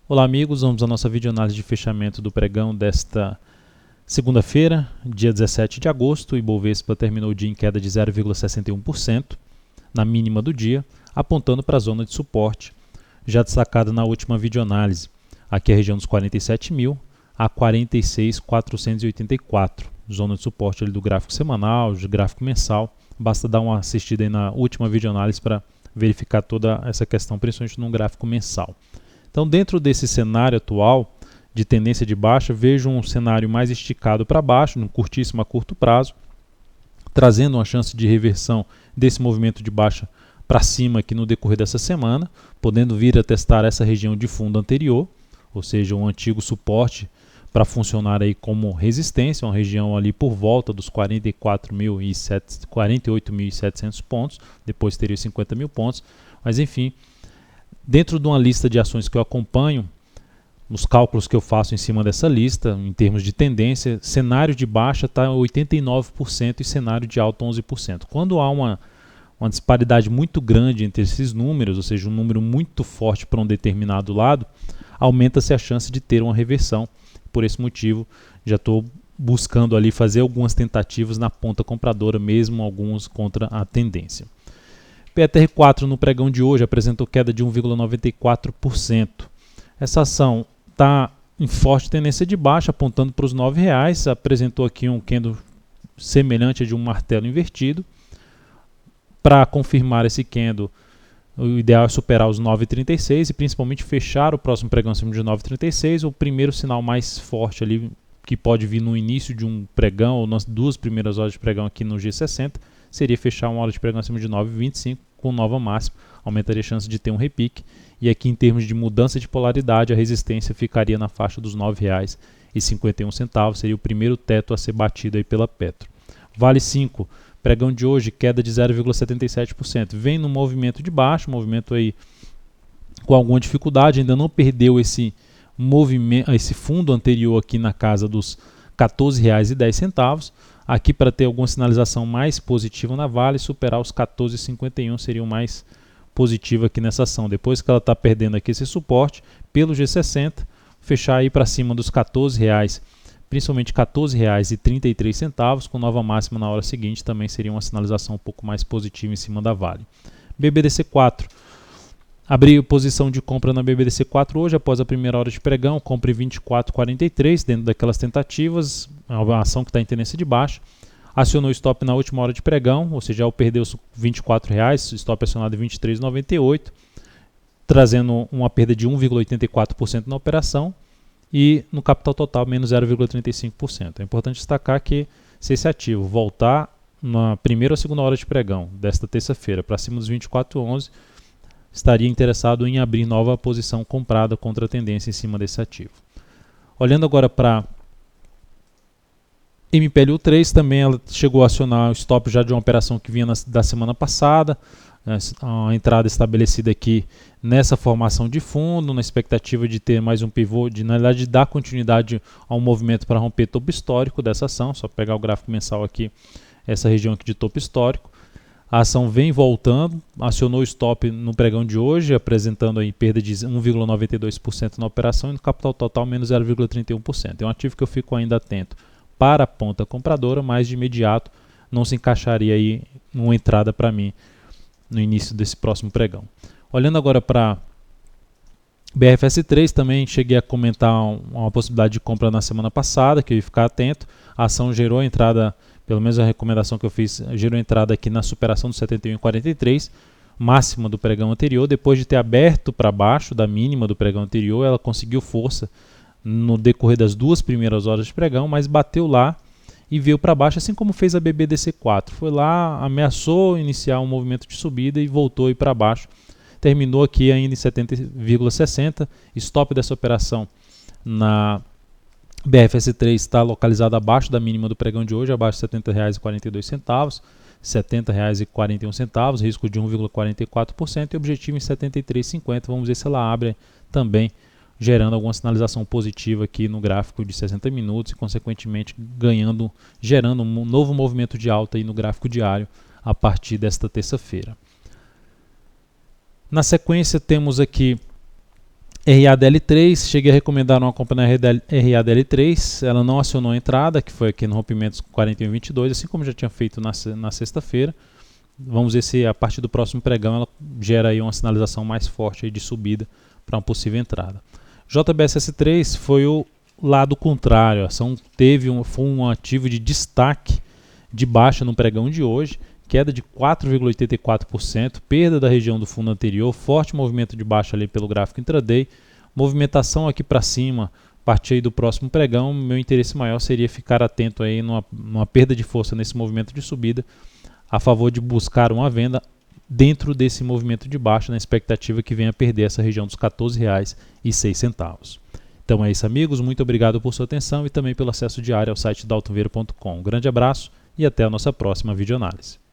Olá amigos, vamos à nossa videoanálise de fechamento do pregão desta segunda-feira, dia 17 de agosto. O Ibovespa terminou o dia em queda de 0,61% na mínima do dia, apontando para a zona de suporte, já destacada na última videoanálise, aqui a região dos 47.000 a 46.484, zona de suporte ali do gráfico semanal, do gráfico mensal. Basta dar uma assistida aí na última videoanálise para verificar toda essa questão, principalmente no gráfico mensal. Então, dentro desse cenário atual de tendência de baixa, vejo um cenário mais esticado para baixo, num curtíssimo a curto prazo, trazendo uma chance de reversão desse movimento de baixa para cima aqui no decorrer dessa semana, podendo vir a testar essa região de fundo anterior, ou seja, um antigo suporte para funcionar aí como resistência, uma região ali por volta dos 48.700 pontos, depois teria 50.000 pontos, mas enfim, dentro de uma lista de ações que eu acompanho, os cálculos que eu faço em cima dessa lista, em termos de tendência, cenário de baixa está 89% e cenário de alta 11%. Quando há uma disparidade muito grande entre esses números, ou seja, um número muito forte para um determinado lado, aumenta-se a chance de ter uma reversão. Por esse motivo, já estou buscando ali fazer algumas tentativas na ponta compradora, mesmo alguns contra a tendência. PETR4 no pregão de hoje apresentou queda de 1,94%. Essa ação está em forte tendência de baixa, apontando para os R$ 9,00. Apresentou aqui um candle semelhante a de um martelo invertido. Para confirmar esse candle, o ideal é superar os 9,36 e principalmente fechar o próximo pregão acima de 9,36. O primeiro sinal mais forte ali, que pode vir no início de um pregão ou nas duas primeiras horas de pregão aqui no G60, seria fechar uma hora de pregão acima de 9,25 com nova máxima, aumentaria a chance de ter um repique. E aqui em termos de mudança de polaridade, a resistência ficaria na faixa dos R$ 9,51, seria o primeiro teto a ser batido aí pela Petro. Vale 5, pregão de hoje, queda de 0,77%, vem no movimento de baixo, movimento aí com alguma dificuldade, ainda não perdeu esse movimento, esse fundo anterior aqui na casa dos R$ 14,10. Aqui, para ter alguma sinalização mais positiva na Vale, superar os 14,51 seria o mais positivo aqui nessa ação. Depois que ela está perdendo aqui esse suporte, pelo G60, fechar aí para cima dos R$ 14,00, principalmente R$ 14,33, com nova máxima na hora seguinte, também seria uma sinalização um pouco mais positiva em cima da Vale. BBDC4. Abri posição de compra na BBDC4 hoje, após a primeira hora de pregão, compre 24,43 dentro daquelas tentativas, uma ação que está em tendência de baixa. Acionou o stop na última hora de pregão, ou seja, ao perder os R$ 24,00, stop acionado em 23,98, trazendo uma perda de 1,84% na operação e no capital total menos 0,35%. É importante destacar que se esse ativo voltar na primeira ou segunda hora de pregão desta terça-feira para cima dos 24,11, estaria interessado em abrir nova posição comprada contra a tendência em cima desse ativo. Olhando agora para MPLU3, também ela chegou a acionar o stop já de uma operação que vinha da semana passada, a entrada estabelecida aqui nessa formação de fundo, na expectativa de ter mais um pivô, na realidade de dar continuidade a um movimento para romper topo histórico dessa ação, só pegar o gráfico mensal aqui, essa região aqui de topo histórico. A ação vem voltando, acionou o stop no pregão de hoje, apresentando aí perda de 1,92% na operação e no capital total menos 0,31%. É um ativo que eu fico ainda atento para a ponta compradora, mas de imediato não se encaixaria aí uma entrada para mim no início desse próximo pregão. Olhando agora para BRFS3, também cheguei a comentar uma possibilidade de compra na semana passada, que eu ia ficar atento. A ação gerou a entrada, pelo menos a recomendação que eu fiz, gerou entrada aqui na superação dos 71,43, máxima do pregão anterior. Depois de ter aberto para baixo da mínima do pregão anterior, ela conseguiu força no decorrer das duas primeiras horas de pregão, mas bateu lá e veio para baixo, assim como fez a BBDC4. Foi lá, ameaçou iniciar um movimento de subida e voltou para baixo. Terminou aqui ainda em 70,60. Stop dessa operação na BRFS3 está localizado abaixo da mínima do pregão de hoje, abaixo de R$ 70,42, R$ 70,41, risco de 1,44% e objetivo em 73,50. Vamos ver se ela abre também, gerando alguma sinalização positiva aqui no gráfico de 60 minutos e, consequentemente, gerando um novo movimento de alta aí no gráfico diário a partir desta terça-feira. Na sequência, temos aqui RADL3, cheguei a recomendar uma compra na RADL3, ela não acionou a entrada, que foi aqui no rompimento 41,22, assim como já tinha feito na sexta-feira. Vamos ver se a partir do próximo pregão ela gera aí uma sinalização mais forte aí de subida para uma possível entrada. JBSS3 foi o lado contrário, a ação foi um ativo de destaque de baixa no pregão de hoje, queda de 4,84%, perda da região do fundo anterior, forte movimento de baixa ali pelo gráfico intraday, movimentação aqui para cima, a partir aí do próximo pregão. Meu interesse maior seria ficar atento aí numa perda de força nesse movimento de subida, a favor de buscar uma venda dentro desse movimento de baixa, na expectativa que venha a perder essa região dos R$ 14,06. Então é isso, amigos, muito obrigado por sua atenção e também pelo acesso diário ao site daltonvieira.com. Um grande abraço e até a nossa próxima videoanálise.